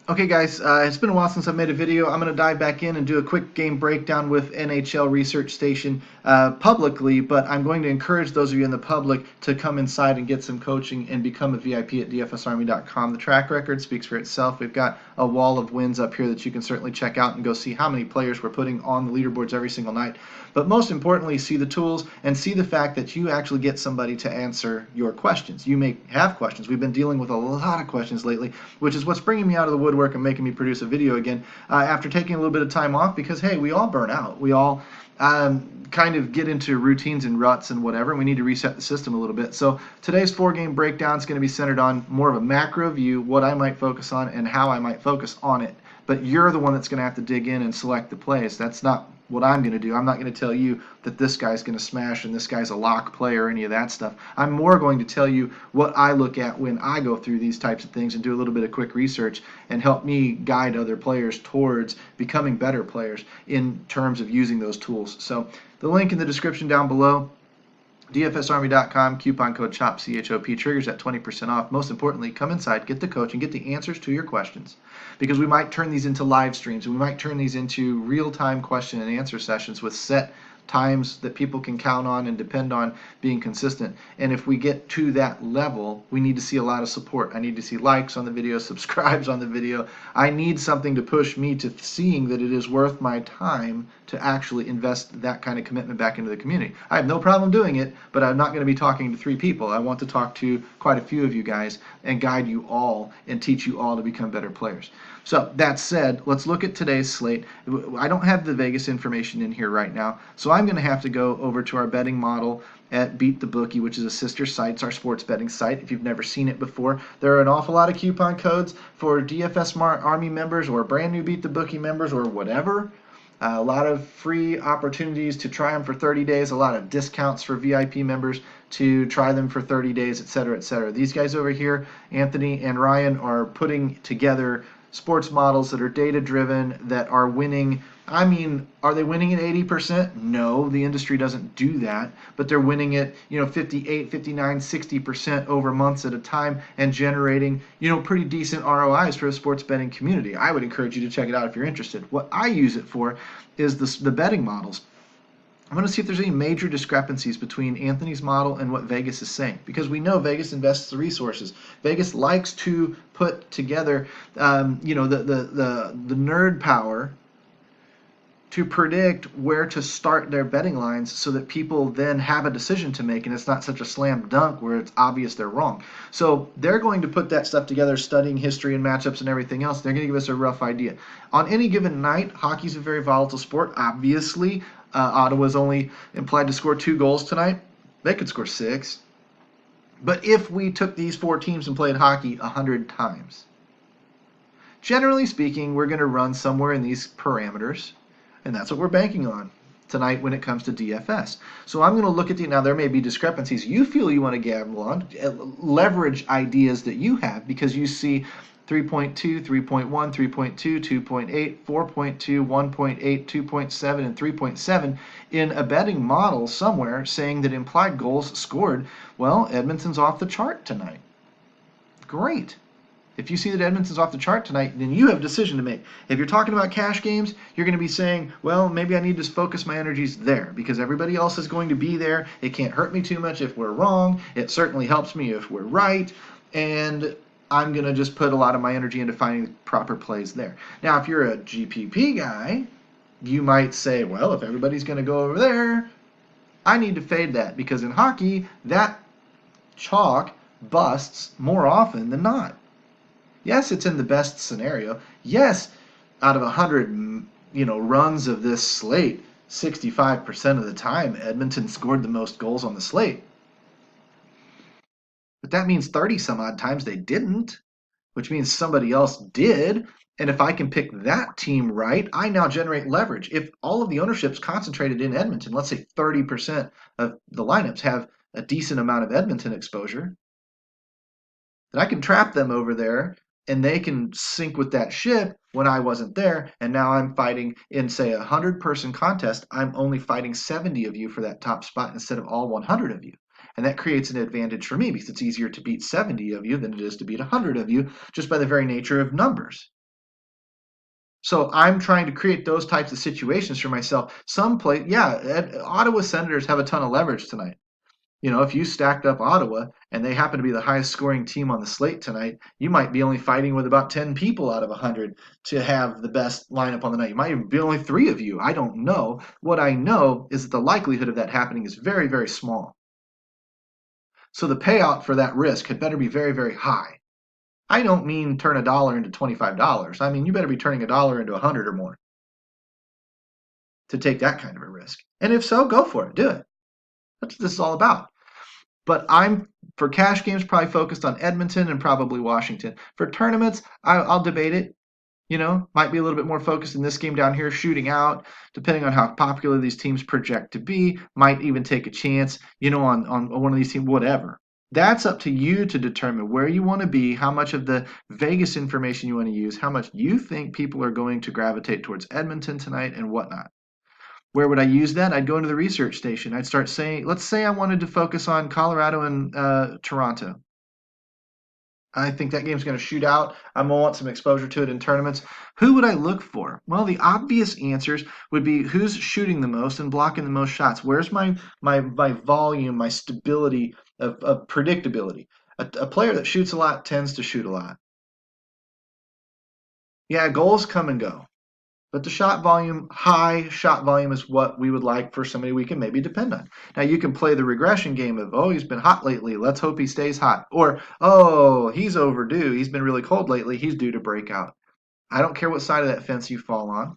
Okay, guys, it's been a while since I've made a video. I'm going to dive back in and do a quick game breakdown with NHL Research Station publicly, but I'm going to encourage those of you in the public to come inside and get some coaching and become a VIP at DFSArmy.com. The track record speaks for itself. We've got a wall of wins up here that you can certainly check out and go see how many players we're putting on the leaderboards every single night. But most importantly, see the tools and see the fact that you actually get somebody to answer your questions. You may have questions. We've been dealing with a lot of questions lately, which is what's bringing me out of the woodwork and making me produce a video again after taking a little bit of time off because, hey, we all burn out. We all kind of get into routines and ruts and whatever, and we need to reset the system a little bit. So today's 4-game breakdown is going to be centered on more of a macro view, what I might focus on and how I might focus on it. But you're the one that's going to have to dig in and select the plays. That's not what I'm going to do. I'm not going to tell you that this guy's going to smash and this guy's a lock play or any of that stuff. I'm more going to tell you what I look at when I go through these types of things and do a little bit of quick research and help me guide other players towards becoming better players in terms of using those tools. So the link in the description down below. DFSArmy.com, coupon code CHOP, CHOP, triggers at 20% off. Most importantly, come inside, get the coach, and get the answers to your questions. Because we might turn these into live streams, and we might turn these into real-time question and answer sessions with set times that people can count on and depend on being consistent. And if we get to that level, we need to see a lot of support. I need to see likes on the video, subscribes on the video. I need something to push me to seeing that it is worth my time to actually invest that kind of commitment back into the community. I have no problem doing it, but I'm not going to be talking to 3 people. I want to talk to quite a few of you guys and guide you all and teach you all to become better players. So that said, let's look at today's slate. I don't have the Vegas information in here right now, so I'm going to have to go over to our betting model at Beat the Bookie, which is a sister site. It's our sports betting site. If you've never seen it before, there are an awful lot of coupon codes for DFS Army members or brand new Beat the Bookie members or whatever. A lot of free opportunities to try them for 30 days, a lot of discounts for VIP members to try them for 30 days, etc., etc. These guys over here, Anthony and Ryan, are putting together sports models that are data-driven, that are winning. I mean, are they winning at 80%? No, the industry doesn't do that, but they're winning at 58, 59, 60% over months at a time and generating pretty decent ROIs for the sports betting community. I would encourage you to check it out if you're interested. What I use it for is the betting models. I'm going to see if there's any major discrepancies between Anthony's model and what Vegas is saying, because we know Vegas invests the resources. Vegas likes to put together, the nerd power to predict where to start their betting lines so that people then have a decision to make and it's not such a slam dunk where it's obvious they're wrong. So they're going to put that stuff together, studying history and matchups and everything else. They're going to give us a rough idea. On any given night, hockey's a very volatile sport. Obviously, Ottawa's only implied to score 2 goals tonight. They could score 6. But if we took these 4 teams and played hockey 100 times, generally speaking, we're going to run somewhere in these parameters. And that's what we're banking on tonight when it comes to DFS. So I'm going to look at now there may be discrepancies you feel you want to gamble on, leverage ideas that you have because you see 3.2, 3.1, 3.2, 2.8, 4.2, 1.8, 2.7, and 3.7 in a betting model somewhere saying that implied goals scored. Well, Edmonton's off the chart tonight. Great. If you see that Edmonton's off the chart tonight, then you have a decision to make. If you're talking about cash games, you're going to be saying, well, maybe I need to focus my energies there because everybody else is going to be there. It can't hurt me too much if we're wrong. It certainly helps me if we're right. And I'm going to just put a lot of my energy into finding proper plays there. Now, if you're a GPP guy, you might say, well, if everybody's going to go over there, I need to fade that because in hockey, that chalk busts more often than not. Yes, it's in the best scenario. Yes, out of 100, runs of this slate, 65% of the time, Edmonton scored the most goals on the slate. But that means 30 some odd times they didn't, which means somebody else did. And if I can pick that team right, I now generate leverage. If all of the ownership's concentrated in Edmonton, let's say 30% of the lineups have a decent amount of Edmonton exposure, then I can trap them over there and they can sink with that ship when I wasn't there. And now I'm fighting in, say, a 100-person contest. I'm only fighting 70 of you for that top spot instead of all 100 of you. And that creates an advantage for me because it's easier to beat 70 of you than it is to beat 100 of you just by the very nature of numbers. So I'm trying to create those types of situations for myself. Ottawa Senators have a ton of leverage tonight. If you stacked up Ottawa and they happen to be the highest scoring team on the slate tonight, you might be only fighting with about 10 people out of 100 to have the best lineup on the night. You might even be only 3 of you. I don't know. What I know is that the likelihood of that happening is very, very small. So the payout for that risk had better be very, very high. I don't mean turn $1 into $25. I mean, you better be turning $1 into 100 or more to take that kind of a risk. And if so, go for it. Do it. That's what this is all about. But I'm, for cash games, probably focused on Edmonton and probably Washington. For tournaments, I'll debate it. Might be a little bit more focused in this game down here, shooting out, depending on how popular these teams project to be. Might even take a chance, on one of these teams, whatever. That's up to you to determine where you want to be, how much of the Vegas information you want to use, how much you think people are going to gravitate towards Edmonton tonight, and whatnot. Where would I use that? I'd go into the research station. I'd start saying, let's say I wanted to focus on Colorado and Toronto. I think that game's going to shoot out. I'm going to want some exposure to it in tournaments. Who would I look for? Well, the obvious answers would be who's shooting the most and blocking the most shots. Where's my volume, my stability of predictability? A player that shoots a lot tends to shoot a lot. Yeah, goals come and go. But the high shot volume is what we would like for somebody we can maybe depend on. Now, you can play the regression game of, oh, he's been hot lately. Let's hope he stays hot. Or, oh, he's overdue. He's been really cold lately. He's due to break out. I don't care what side of that fence you fall on.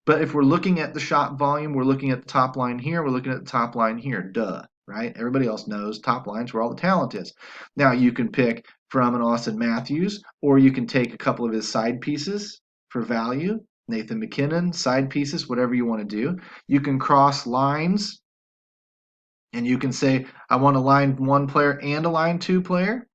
But if we're looking at the shot volume, we're looking at the top line here. We're looking at the top line here. Duh, right? Everybody else knows top line's where all the talent is. Now, you can pick from an Austin Matthews, or you can take a couple of his side pieces for value. Nathan McKinnon, side pieces, whatever you want to do. You can cross lines, and you can say, I want a line 1 player and a line 2 player.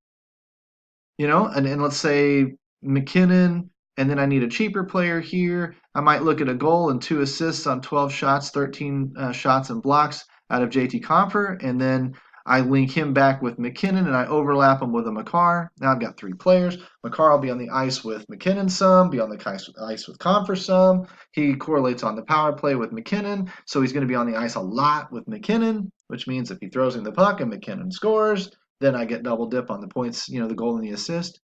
And let's say McKinnon, and then I need a cheaper player here. I might look at a goal and 2 assists on 12 shots, 13 shots and blocks out of JT Compher, and then I link him back with McKinnon, and I overlap him with a Makar. Now I've got 3 players. Makar will be on the ice with McKinnon some, be on the ice with Compher some. He correlates on the power play with McKinnon, so he's going to be on the ice a lot with McKinnon, which means if he throws in the puck and McKinnon scores, then I get double dip on the points, the goal and the assist.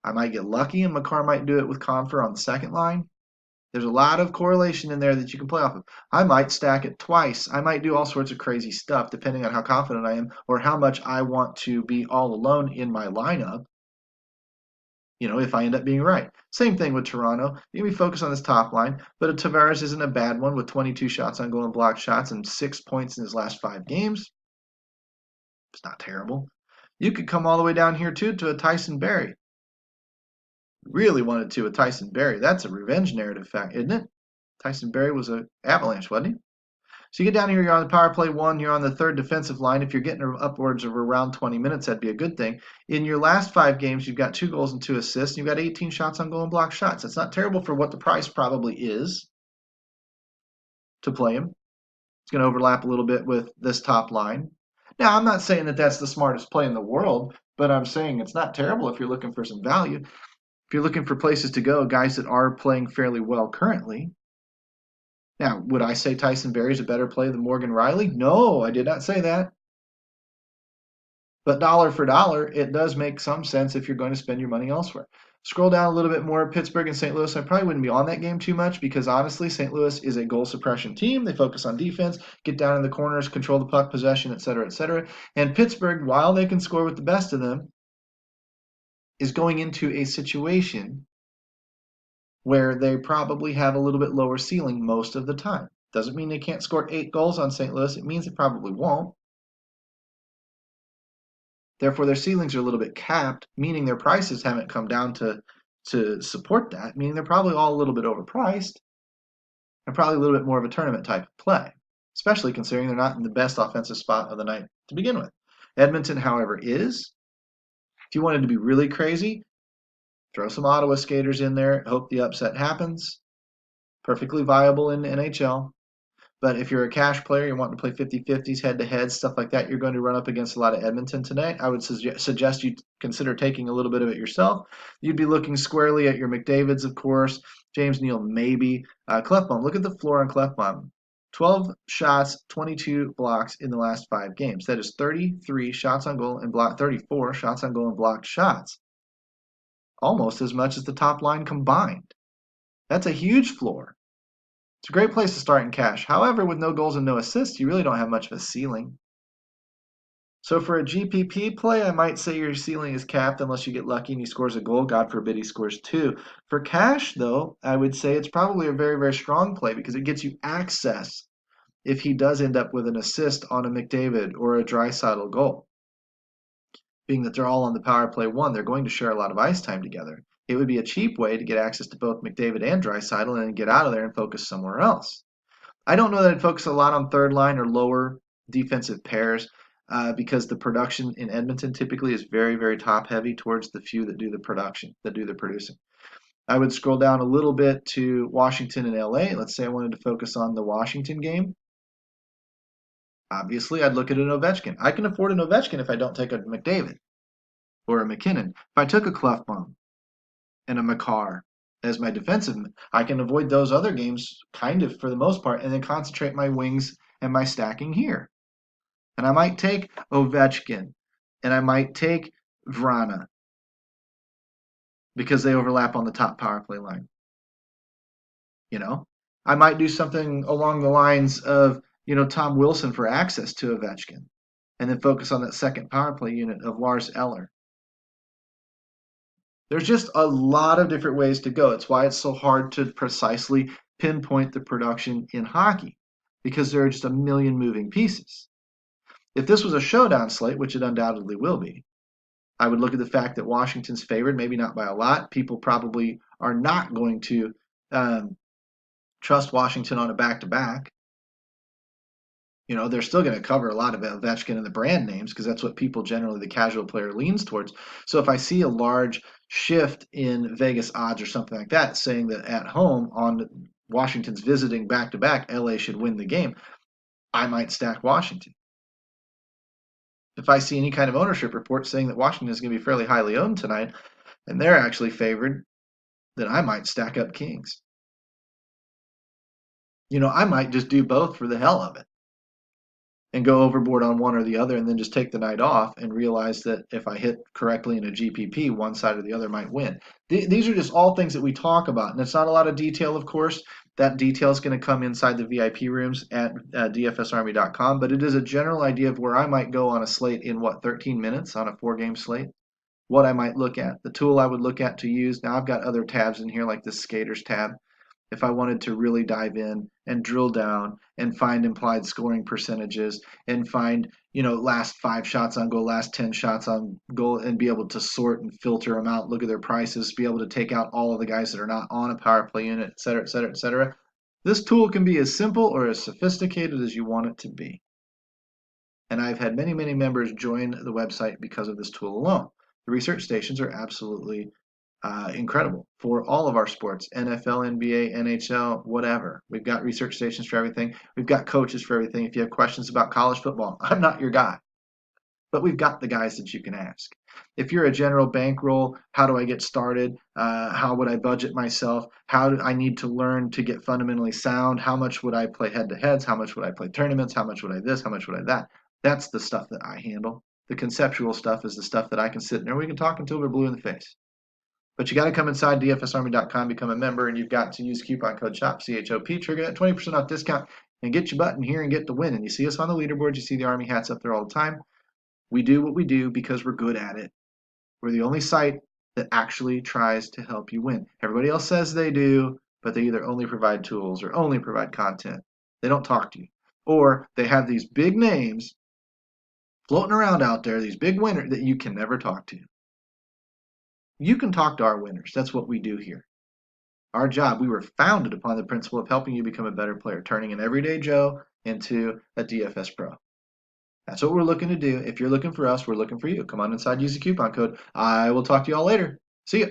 I might get lucky, and Makar might do it with Compher on the second line. There's a lot of correlation in there that you can play off of. I might stack it twice. I might do all sorts of crazy stuff depending on how confident I am or how much I want to be all alone in my lineup, if I end up being right. Same thing with Toronto. You can be focused on this top line, but Tavares isn't a bad one with 22 shots on goal and block shots and 6 points in his last 5 games. It's not terrible. You could come all the way down here, too, to a Tyson Barrie. Really wanted to with Tyson Barrie. That's a revenge narrative fact, isn't it? Tyson Barrie was an Avalanche, wasn't he? So you get down here, you're on the power play 1, you're on the 3rd defensive line. If you're getting upwards of around 20 minutes, that'd be a good thing. In your last 5 games, you've got 2 goals and 2 assists. You've got 18 shots on goal and block shots. That's not terrible for what the price probably is to play him. It's going to overlap a little bit with this top line. Now, I'm not saying that that's the smartest play in the world, but I'm saying it's not terrible if you're looking for some value. If you're looking for places to go, guys that are playing fairly well currently. Now, would I say Tyson Barrie is a better play than Morgan Rielly? No, I did not say that. But dollar for dollar, it does make some sense if you're going to spend your money elsewhere. Scroll down a little bit more, Pittsburgh and St. Louis. I probably wouldn't be on that game too much because honestly, St. Louis is a goal suppression team. They focus on defense, get down in the corners, control the puck possession, etc., etc. And Pittsburgh, while they can score with the best of them, is going into a situation where they probably have a little bit lower ceiling most of the time. Doesn't mean they can't score 8 goals on St. Louis. It means they probably won't. Therefore, their ceilings are a little bit capped, meaning their prices haven't come down to support that, meaning they're probably all a little bit overpriced and probably a little bit more of a tournament type of play, especially considering they're not in the best offensive spot of the night to begin with. Edmonton, however, is. If you wanted to be really crazy, throw some Ottawa skaters in there, hope the upset happens. Perfectly viable in NHL. But if you're a cash player, you want to play 50-50s, head-to-head, stuff like that, you're going to run up against a lot of Edmonton tonight. I would suggest you consider taking a little bit of it yourself. You'd be looking squarely at your McDavids, of course, James Neal, maybe. Klefbom, look at the floor on Klefbom. 12 shots, 22 blocks in the last 5 games. That is 33 shots on goal and 34 shots on goal and blocked shots. Almost as much as the top line combined. That's a huge floor. It's a great place to start in cash. However, with no goals and no assists, you really don't have much of a ceiling. So for a GPP play, I might say your ceiling is capped unless you get lucky and he scores a goal. God forbid he scores 2. For cash, though, I would say it's probably a very, very strong play because it gets you access if he does end up with an assist on a McDavid or a Draisaitl goal. Being that they're all on the power play 1, they're going to share a lot of ice time together. It would be a cheap way to get access to both McDavid and Draisaitl and then get out of there and focus somewhere else. I don't know that I'd focus a lot on third line or lower defensive pairs because the production in Edmonton typically is very, very top heavy towards the few that do the producing. I would scroll down a little bit to Washington and LA. Let's say I wanted to focus on the Washington game. Obviously, I'd look at an Ovechkin. I can afford an Ovechkin if I don't take a McDavid or a McKinnon. If I took a Klefbom and a Makar as my defensive, I can avoid those other games kind of for the most part and then concentrate my wings and my stacking here. And I might take Ovechkin and I might take Vrana because they overlap on the top power play line. I might do something along the lines of, Tom Wilson for access to Ovechkin and then focus on that second power play unit of Lars Eller. There's just a lot of different ways to go. It's why it's so hard to precisely pinpoint the production in hockey because there are just a million moving pieces. If this was a showdown slate, which it undoubtedly will be, I would look at the fact that Washington's favored, maybe not by a lot. People probably are not going to trust Washington on a back-to-back. They're still going to cover a lot of Ovechkin and the brand names because that's what people generally, the casual player, leans towards. So if I see a large shift in Vegas odds or something like that, saying that at home on Washington's visiting back-to-back, LA should win the game, I might stack Washington. If I see any kind of ownership report saying that Washington is going to be fairly highly owned tonight and they're actually favored, then I might stack up Kings. I might just do both for the hell of it and go overboard on one or the other and then just take the night off and realize that if I hit correctly in a GPP, one side or the other might win. These are just all things that we talk about, and it's not a lot of detail, of course. That detail is going to come inside the VIP rooms at dfsarmy.com, but it is a general idea of where I might go on a slate in, 13 minutes on a 4-game slate, what I might look at, the tool I would look at to use. Now, I've got other tabs in here like the Skaters tab. If I wanted to really dive in and drill down and find implied scoring percentages and find, last 5 shots on goal, last 10 shots on goal, and be able to sort and filter them out, look at their prices, be able to take out all of the guys that are not on a power play unit, et cetera, et cetera, et cetera. This tool can be as simple or as sophisticated as you want it to be. And I've had many, many members join the website because of this tool alone. The research stations are absolutely incredible for all of our sports, NFL, NBA, NHL, whatever. We've got research stations for everything. We've got coaches for everything. If you have questions about college football, I'm not your guy, but we've got the guys that you can ask. If you're a general bankroll, how do I get started? How would I budget myself? How do I need to learn to get fundamentally sound? How much would I play head-to-heads? How much would I play tournaments? How much would I this? How much would I that? That's the stuff that I handle. The conceptual stuff is the stuff that I can sit in there. We can talk until we're blue in the face. But you got to come inside dfsarmy.com, become a member, and you've got to use coupon code SHOP, CHOP, trigger that 20% off discount, and get your button here and get the win. And you see us on the leaderboard. You see the Army hats up there all the time. We do what we do because we're good at it. We're the only site that actually tries to help you win. Everybody else says they do, but they either only provide tools or only provide content. They don't talk to you. Or they have these big names floating around out there, these big winners that you can never talk to. You can talk to our winners. That's what we do here. Our job, we were founded upon the principle of helping you become a better player, turning an everyday Joe into a DFS pro. That's what we're looking to do. If you're looking for us, we're looking for you. Come on inside, use the coupon code. I will talk to you all later. See ya.